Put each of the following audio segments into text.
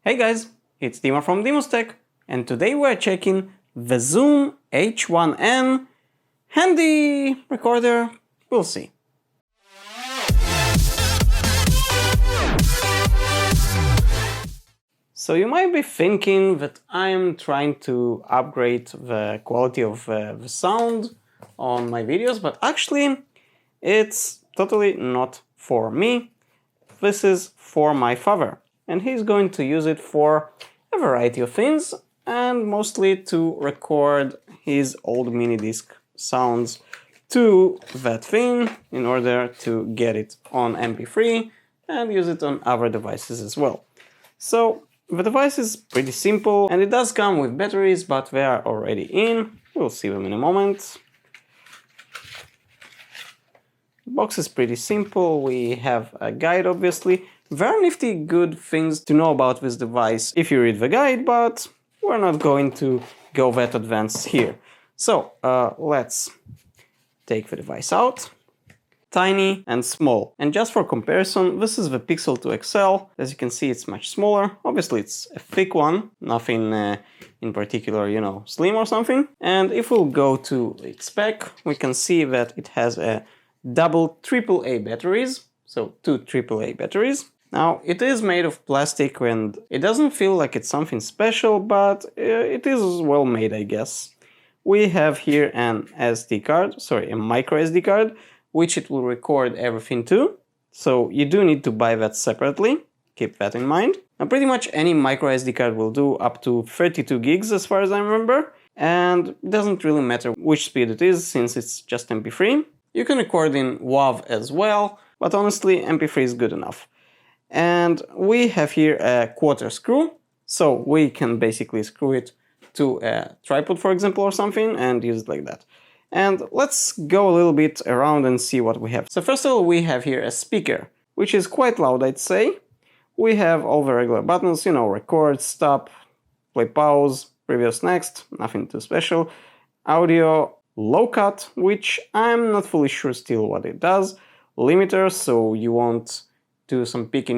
Hey guys, it's Dima from Tech, and today we're checking the Zoom H1n handy recorder. We'll see. So you might be thinking that I'm trying to upgrade the quality of the sound on my videos, but actually it's totally not for me. This is for my father, and he's going to use it for a variety of things, and mostly to record his old mini disc sounds to that thing in order to get it on MP3 and use it on other devices as well. So the device is pretty simple, and it does come with batteries, but they are already in. We'll see them in a moment. The box is pretty simple. We have a guide, obviously. Very nifty, good things to know about this device if you read the guide, but we're not going to go that advanced here. So let's take the device out. Tiny and small. And just for comparison, this is the Pixel 2 XL. As you can see, it's much smaller. Obviously, it's a thick one, nothing in particular, slim or something. And if we'll go to its spec, we can see that it has a double AAA batteries, so 2 AAA batteries. Now, it is made of plastic and it doesn't feel like it's something special, but it is well made, I guess. We have here an SD card, a micro SD card, which it will record everything to. So you do need to buy that separately, keep that in mind. Now, pretty much any micro SD card will do up to 32 gigs as far as I remember, and it doesn't really matter which speed it is since it's just MP3. You can record in WAV as well, but honestly, MP3 is good enough. And we have here a quarter screw, so we can basically screw it to a tripod, for example, or something, and use it like that. And let's go a little bit around and see what we have. So first of all, we have here a speaker, which is quite loud, I'd say. We have all the regular buttons, record, stop, play, pause, previous, next, nothing too special. Audio, low cut, which I'm not fully sure still what it does. Limiter, so you won't do some picking,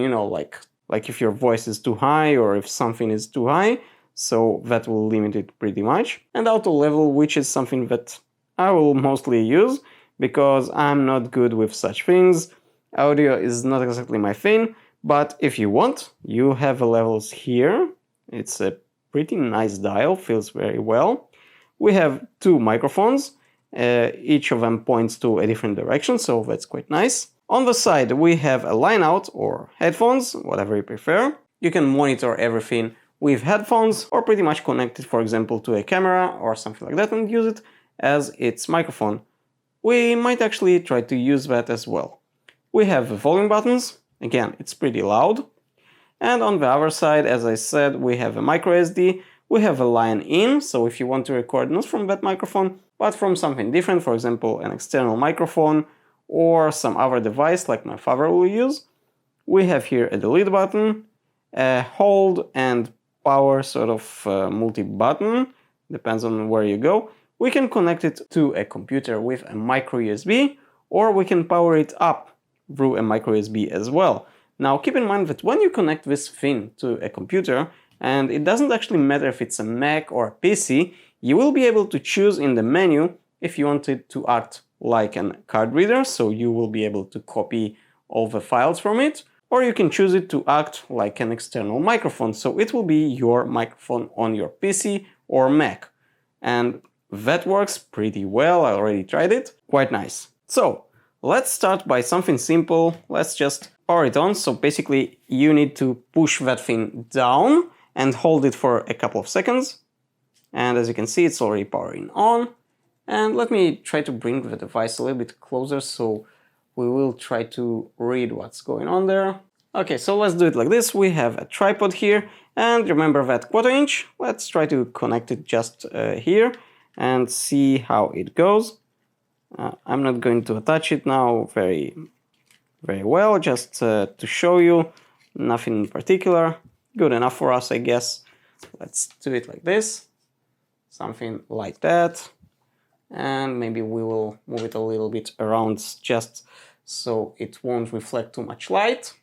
like if your voice is too high or if something is too high, so that will limit it pretty much. And auto level, which is something that I will mostly use because I'm not good with such things. Audio is not exactly my thing, but if you want, you have the levels here. It's a pretty nice dial, feels very well. We have 2 microphones, each of them points to a different direction, so that's quite nice. On the side, we have a line out or headphones, whatever you prefer. You can monitor everything with headphones or pretty much connect it, for example, to a camera or something like that and use it as its microphone. We might actually try to use that as well. We have the volume buttons. Again, it's pretty loud. And on the other side, as I said, we have a micro SD. We have a line in, so if you want to record not from that microphone, but from something different, for example, an external microphone or some other device like my father will use. We have here a delete button, a hold and power multi-button, depends on where you go. We can connect it to a computer with a micro USB, or we can power it up through a micro USB as well. Now keep in mind that when you connect this thing to a computer, and it doesn't actually matter if it's a Mac or a PC, you will be able to choose in the menu if you want it to act like a card reader, so you will be able to copy all the files from it, or you can choose it to act like an external microphone, so it will be your microphone on your PC or Mac. And that works pretty well, I already tried it, quite nice. So let's start by something simple. Let's just power it on. So basically you need to push that thing down and hold it for a couple of seconds. And as you can see, it's already powering on. And let me try to bring the device a little bit closer so we will try to read what's going on there. Okay, so let's do it like this. We have a tripod here, and remember that quarter inch. Let's try to connect it just here and see how it goes. I'm not going to attach it now very well, just to show you, nothing in particular. Good enough for us, I guess. Let's do it like this, something like that. And maybe we will move it a little bit around just so it won't reflect too much light.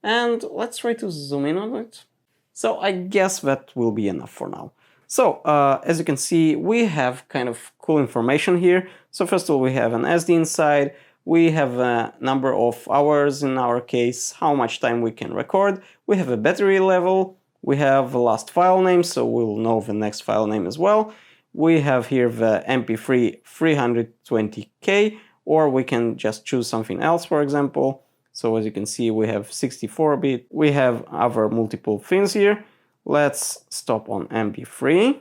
And let's try to zoom in on it. So I guess that will be enough for now. So as you can see, we have kind of cool information here. So first of all, we have an SD inside. We have a number of hours in our case, how much time we can record. We have a battery level. We have the last file name, so we'll know the next file name as well. We have here the MP3 320K, or we can just choose something else, for example. So as you can see, we have 64-bit. We have other multiple things here. Let's stop on MP3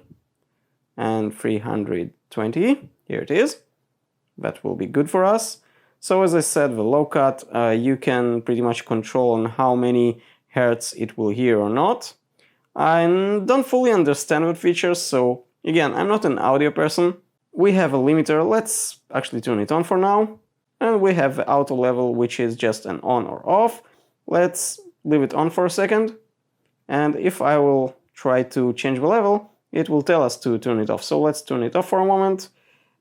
and 320. Here it is. That will be good for us. So as I said, the low cut, you can pretty much control on how many hertz it will hear or not. I don't fully understand what features, so again, I'm not an audio person. We have a limiter. Let's actually turn it on for now. And we have the auto level, which is just an on or off. Let's leave it on for a second. And if I will try to change the level, it will tell us to turn it off. So let's turn it off for a moment.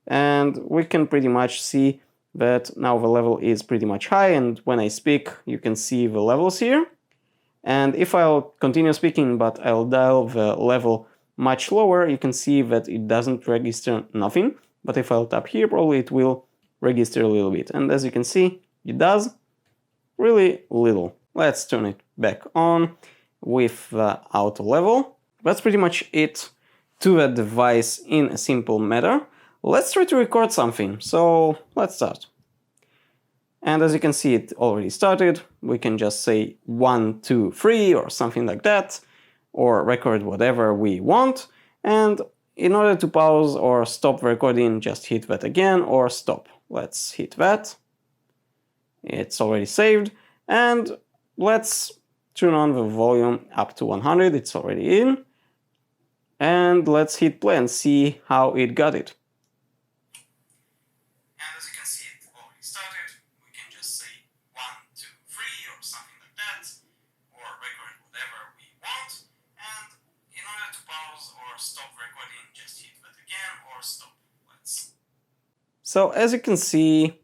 And we can pretty much see that now the level is pretty much high. And when I speak, you can see the levels here. And if I'll continue speaking, but I'll dial the level much lower, you can see that it doesn't register nothing. But if I'll tap here, probably it will register a little bit. And as you can see, it does really little. Let's turn it back on with the auto level. That's pretty much it to that device in a simple matter. Let's try to record something. So let's start. And as you can see, it already started. We can just say 1, 2, 3 or something like that, or record whatever we want. And in order to pause or stop the recording, just hit that again or stop. Let's hit that. It's already saved. And let's turn on the volume up to 100. It's already in. And let's hit play and see how it got it. And as you can see, it already started. We can just say 1, 2, 3 or something like that, or record whatever we want. And in order to pause or stop recording, just hit that again or stop. So as you can see,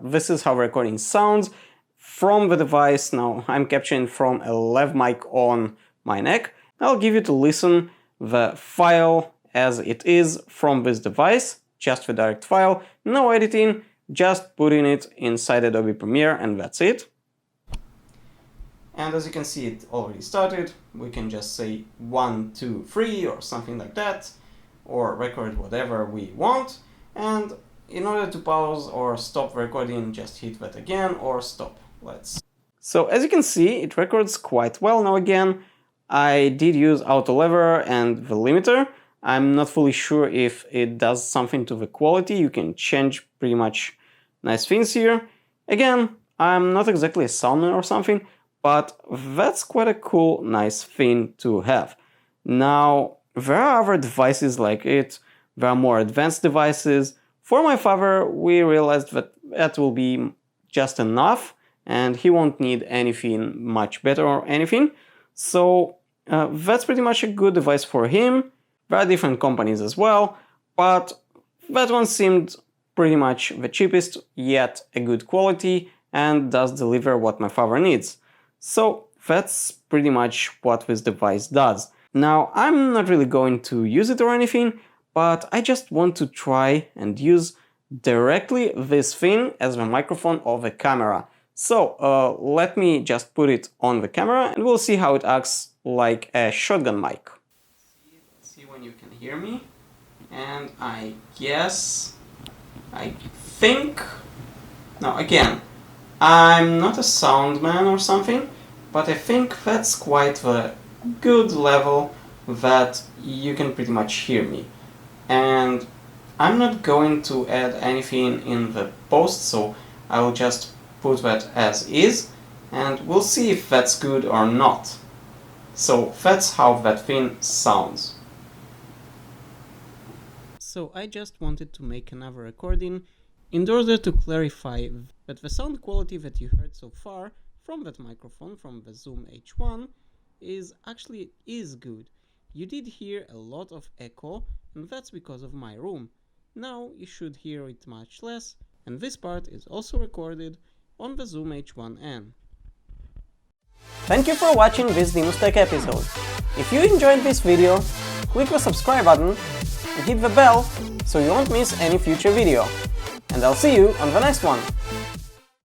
this is how recording sounds from the device. Now I'm capturing from a lav mic on my neck. I'll give you to listen the file as it is from this device, just the direct file, no editing, just putting it inside Adobe Premiere and that's it. And as you can see, it already started. We can just say 1, 2, 3 or something like that, or record whatever we want. And in order to pause or stop recording, just hit that again or stop. So as you can see, it records quite well. Now again, I did use auto lever and the limiter. I'm not fully sure if it does something to the quality. You can change pretty much nice things here. Again, I'm not exactly a soundman or something, but that's quite a cool, nice thing to have. Now, there are other devices like it. There are more advanced devices. For my father, we realized that that will be just enough and he won't need anything much better or anything. So that's pretty much a good device for him. There are different companies as well, but that one seemed pretty much the cheapest, yet a good quality and does deliver what my father needs. So that's pretty much what this device does. Now, I'm not really going to use it or anything, but I just want to try and use directly this thing as the microphone of the camera. So let me just put it on the camera and we'll see how it acts like a shotgun mic. Let's see when you can hear me. And I think, now again, I'm not a sound man or something, but I think that's quite the good level that you can pretty much hear me. And I'm not going to add anything in the post, so I will just put that as is, and we'll see if that's good or not. So that's how that thing sounds. So I just wanted to make another recording in order to clarify that the sound quality that you heard so far from that microphone, from the Zoom H1, is good. You did hear a lot of echo, and that's because of my room. Now you should hear it much less, and this part is also recorded on the Zoom H1n. Thank you for watching this Tech episode. If you enjoyed this video, click the subscribe button and hit the bell so you won't miss any future video. And I'll see you on the next one.